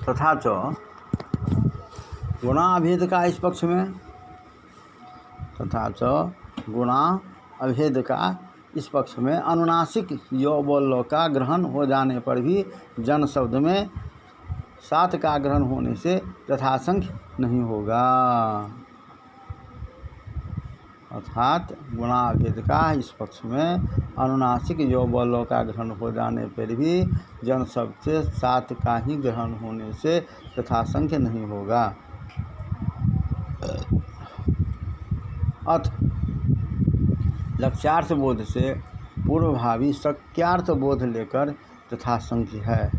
तथा च गुणा अभेद का इस पक्ष में, तथा च गुणा अभेद का इस पक्ष में अनुनासिक यो बोलो का ग्रहण हो जाने पर भी जन शब्द में सात का ग्रहण होने से यथासंख्य नहीं होगा। अर्थात गुणाभेद का इस पक्ष में अनुनासिक यो बोलो का ग्रहण हो जाने पर भी जन शब्द से सात का ही ग्रहण होने से यथासंख्य नहीं होगा। अथ लक्ष्यार्थ बोध से पूर्वभावी शक्यार्थ बोध लेकर यथासंख्य है।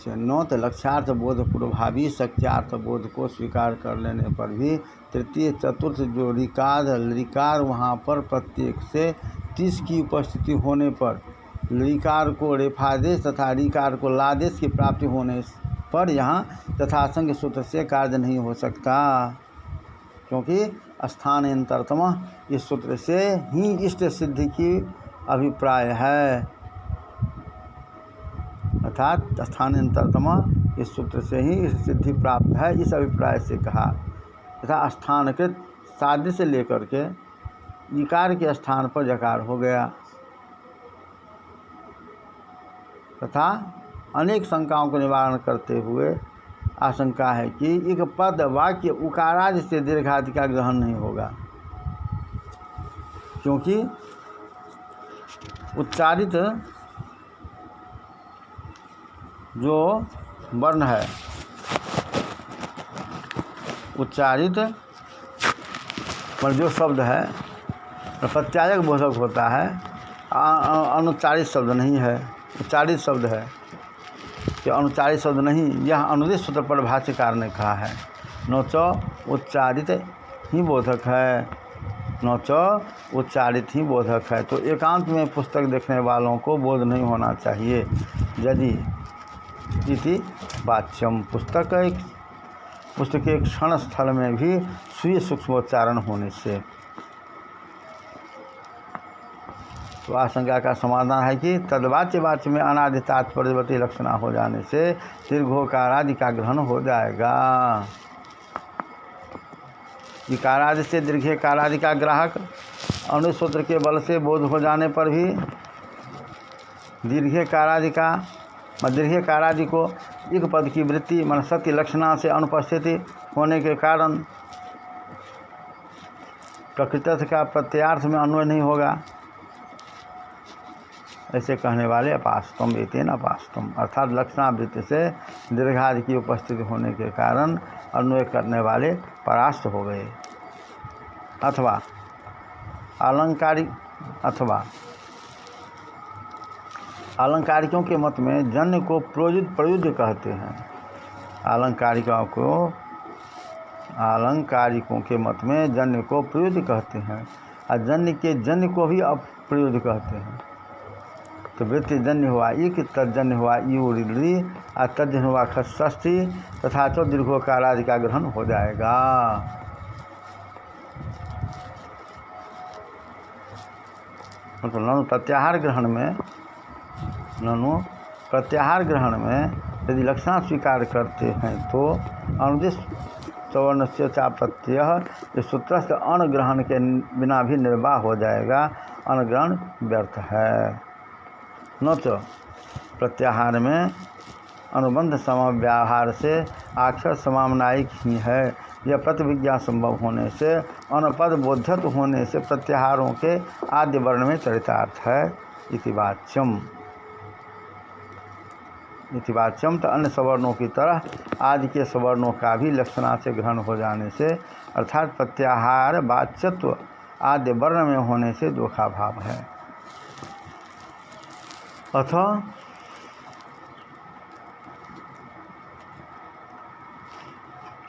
नौत लक्ष्यार्थ बोध पूर्वभावी शक्यार्थ बोध को स्वीकार कर लेने पर भी तृतीय चतुर्थ जो ऋकार वहाँ पर प्रत्येक से 30 की उपस्थिति होने पर ऋकार को रेफादेश तथा ऋकार को लादेश की प्राप्ति होने पर यहाँ यथासंख्य सूत्र से कार्य नहीं हो सकता, क्योंकि स्थानांतरतम इस सूत्र से ही इष्ट सिद्धि की अभिप्राय है। अर्थात स्थानांतरतम इस सूत्र से ही इष्ट सिद्धि प्राप्त है, इस अभिप्राय से कहा। तथा स्थानकृत साध्य से लेकर के इकार के स्थान पर जकार हो गया। तथा अनेक शंकाओं को निवारण करते हुए आशंका है कि एक पद वाक्य उकारादि से दीर्घादि का ग्रहण नहीं होगा, क्योंकि उच्चारित जो वर्ण है, उच्चारित जो शब्द है प्रत्यायक बोधक होता है, अनुच्चारित शब्द नहीं है, उच्चारित शब्द है कि अनुच्चारित शब्द नहीं। यह अनुदित सूत्र पर भाष्यकार ने कहा है, न च उच्चारित ही बोधक है, न च उच्चारित ही बोधक है। तो एकांत में पुस्तक देखने वालों को बोध नहीं होना चाहिए यदि इति वाच्यम पुस्तक के क्षण स्थल में भी स्वीय सूक्ष्मोच्चारण होने से। तो आशंका का समाधान है कि तद्वाच्य में अनादि तात्पर्यवती लक्षणा हो जाने से दीर्घोकारादि का ग्रहण हो जाएगा। इकारादि से दीर्घेकारादि का ग्राहक अनुसूत्र के बल से बोध हो जाने पर भी दीर्घेकारादि को एक पद की वृत्ति मन सत्य लक्षणा से अनुपस्थिति होने के कारण प्रकृतर्थ का प्रत्यार्थ में अन्वय नहीं होगा। ऐसे कहने वाले अपास्तम एतेन अपास्तम, अर्थात लक्षणावृत्ति से दीर्घादि की उपस्थिति होने के कारण अन्वय करने वाले परास्त हो गए। अथवा आलंकारिकों के मत में जन्य को प्रयुज्य कहते हैं। आलंकारिकों के मत में जन्य को प्रयुज्य कहते हैं और जन्य के जन्य को भी अप्रयुज्य कहते हैं। तो वृत्ति जन्य हुआ इक, तजन्य हुआ यू ऋ और तजन्य हुआ षष्ठी तथा चो दीर्घोकार आदि का ग्रहण हो जाएगा। मतलब ननु प्रत्याहार ग्रहण में यदि लक्षणा स्वीकार करते हैं तो अनुदिश सवर्ण से चा प्रत्यय इस सूत्रस्थ अण ग्रहण के बिना भी निर्वाह हो जाएगा। अणग्रहण व्यर्थ है। न तो प्रत्याहार में अनुबंध समव्यवहार से अक्षर समामनायिक ही है। यह प्रतिविज्ञा संभव होने से अनपद बोध्यत्व होने से प्रत्याहारों के आद्य वर्ण में चरितार्थ है। इतिवाच्यम तो अन्य सवर्णों की तरह आदि के सवर्णों का भी लक्षणा से ग्रहण हो जाने से अर्थात प्रत्याहार वाच्यत्व आद्य वर्ण में होने से दोखा भाव है।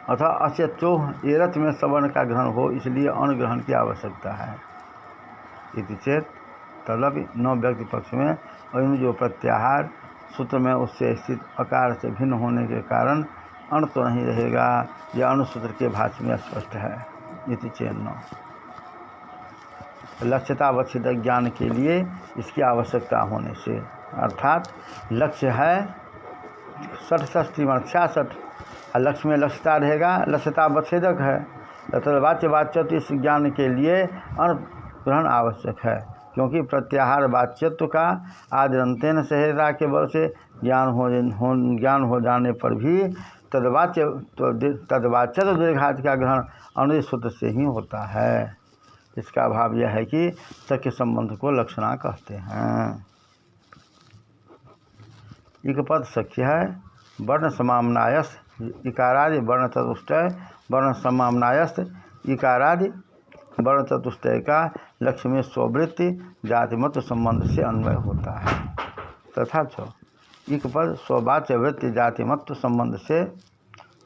अतः अचेतो एरथ में सवर्ण का ग्रहण हो, इसलिए अण ग्रहण की आवश्यकता है। इति चेत तदपि न व्यक्ति पक्ष में अयम जो प्रत्याहार सूत्र में उससे स्थित अकार से भिन्न होने के कारण अण तो नहीं रहेगा। यह अनुसूत्र के भाष्य में स्पष्ट है। इति चेत न लक्ष्यतावच्छिद ज्ञान के लिए इसकी आवश्यकता होने से अर्थात लक्ष्य है 66 66 और लक्ष्य में लक्ष्यता रहेगा, लक्ष्यता अवच्छेदक है। तद्वाच्य वाच्यत्व इस ज्ञान के लिए अनुग्रहण आवश्यक है, क्योंकि प्रत्याहार वाच्यत्व का आद्यंतेन सहजता के बल से ज्ञान हो जाने पर भी तद्वाच्य दीर्घात का ग्रहण अनुदित सूत्र से ही होता है। इसका भाव यह है कि सख्य संबंध को लक्षणा कहते हैं। इकपद सख्य है वर्ण समामनायस इकारादि वर्ण चतुष्टय वर्ण समामनायस्त इकारादि वर्ण चतुष्टय का लक्ष्य में स्ववृत्ति जातिमत संबंध से अन्वय होता है तथा इकपद स्ववाच्य वृत्ति जातिमत्व संबंध से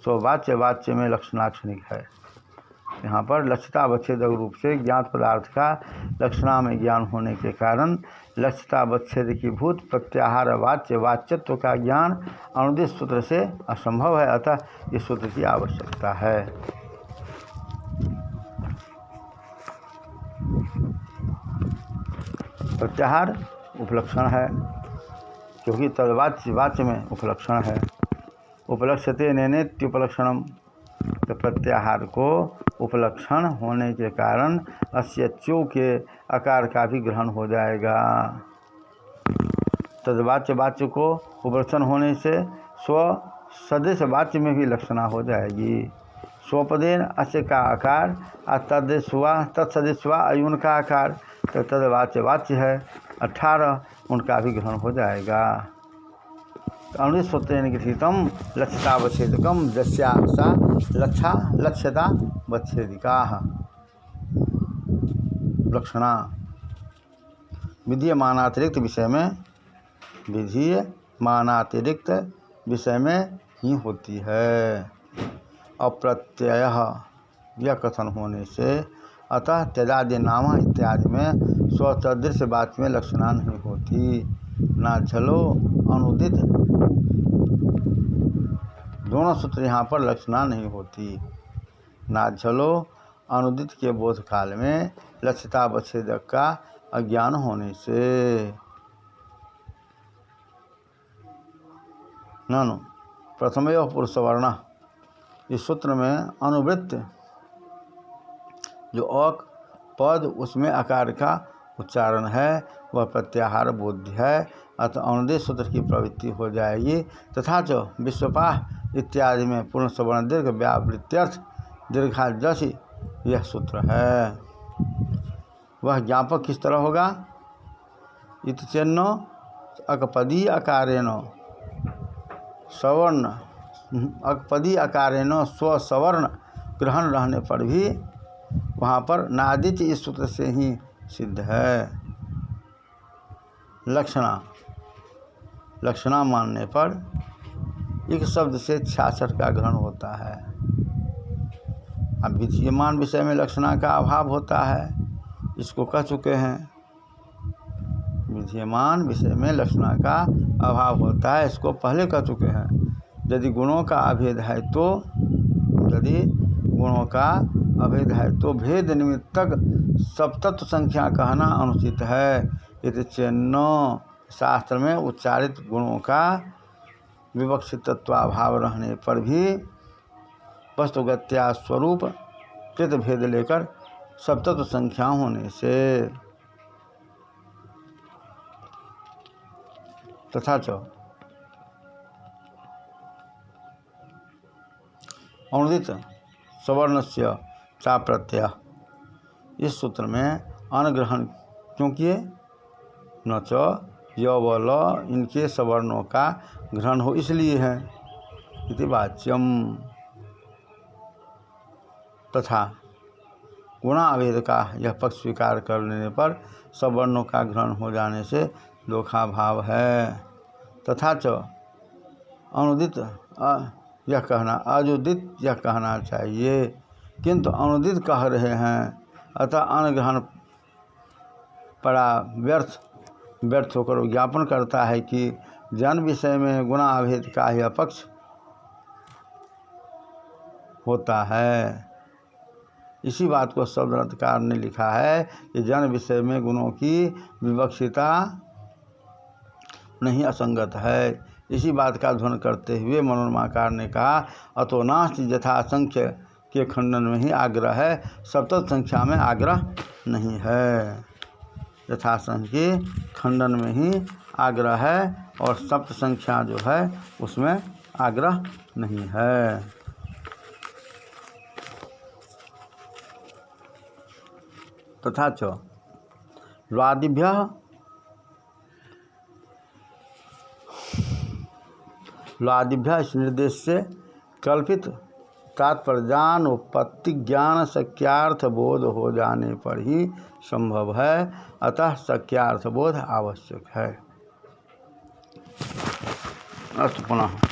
स्ववाच्य वाच्य में लक्षणाक्षणिक है। यहाँ पर लक्ष्यता अवच्छेदक रूप से ज्ञात पदार्थ का लक्षणा में ज्ञान होने के कारण लक्ष्यता अवच्छेद की भूत प्रत्याहार वाच्य वाच्यत्व का ज्ञान अनुदित सूत्र से असंभव है, अतः इस सूत्र की आवश्यकता है। प्रत्याहार उपलक्षण है, क्योंकि तद्वाच्य वाच्य में उपलक्षण है। उपलक्ष्यते नेनेत्युपलक्षणम, तो प्रत्याहार को उपलक्षण होने के कारण अस्य च्यू के आकार का भी ग्रहण हो जाएगा। तद्वाच्य वाच्य को उपलक्षण होने से स्व सदृश वाच्य में भी लक्षणा हो जाएगी। स्वपदेन अस्य का आकार तदृशवा तत्सदृशवा अयुन का आकार, तो तद्वाच्य वाच्य है 18 उनका भी ग्रहण हो जाएगा। अनुदित सूत्रेण गृहीतम लक्ष्यतावच्छेदकम यस्यासा लक्ष्यता वच्छेदिका लक्षणा विधीयमानातिरिक्त विषय में ही होती है। अप्रत्यय यह कथन होने से अतः त्यजादि नाम इत्यादि में स्वसदृश वाच्य में लक्षणा नहीं होती। ना झलो अनुदित दोनों सूत्र यहाँ पर लक्षणा नहीं होती। ना झलो अनुदित के बोध काल में लक्ष्यता अवच्छेदक का अज्ञान होने से। ननु प्रथमयो पुरुष वर्ण, इस सूत्र में अनुवृत्त जो अक पद उसमें आकार का उच्चारण है वह प्रत्याहार बोध्य है, अतः अनुदित सूत्र की प्रवृत्ति हो जाएगी। तथा जो विश्वपाह इत्यादि में पूर्ण सवर्ण दीर्घ व्यावृत्त्यर्थ दीर्घा जसी यह सूत्र है। वह ज्ञापक किस तरह होगा? इतचेन्नो अकपदी अकारेण सवर्ण अकपदी अकारेण स्वसवर्ण ग्रहण रहने पर भी वहाँ पर नादिच इस सूत्र से ही सिद्ध है। लक्षणा मानने पर एक शब्द से 66 का ग्रहण होता है। अब विद्यमान विषय में लक्षणा का अभाव होता है, इसको कह चुके हैं। विद्यमान विषय में लक्षणा का अभाव होता है, इसको पहले कह चुके हैं। यदि गुणों का अभेद है तो भेद निमित्तक सप्तत्व संख्या कहना अनुचित है। इति चेन्नो शास्त्र में उच्चारित गुणों का विवक्षितत्वाभाव रहने पर भी वस्तुगत्या स्वरूप कृत भेद लेकर सप्तत्व संख्या होने से। तथा च अनुदित सवर्णस्य चा प्रत्यय, इस सूत्र में अनग्रहण क्योंकि न च य व ल इनके सवर्णों का ग्रहण हो इसलिए है। इति वाच्यम। तथा गुणाभेद का यह पक्ष स्वीकार कर लेने पर सवर्णों का ग्रहण हो जाने से दोखा भाव है। तथा च अनुदित यह कहना अजुदित यह कहना चाहिए, किंतु अनुदित कह रहे हैं, अतः अनग्रहण पड़ा व्यर्थ होकर ज्ञापन करता है कि जन विषय में गुणाभेद का यह पक्ष होता है। इसी बात को शब्दरत्नकार ने लिखा है कि जन विषय में गुणों की विवक्षिता नहीं असंगत है। इसी बात का ध्वन करते हुए मनोरमाकार ने कहा, अतो नास्ति यथासंख्य के खंडन में ही आग्रह है, सप्तत संख्या में आग्रह नहीं है। यथासंख्य के खंडन में ही आग्रह है और सप्त संख्या जो है उसमें आग्रह नहीं है। तथा च ल्वादिभ्य इस निर्देश से कल्पित तात्पर्यान उत्पत्ति ज्ञान शक्यार्थ बोध हो जाने पर ही संभव है, अतः शक्यार्थ बोध आवश्यक है। अस्तु पुनः।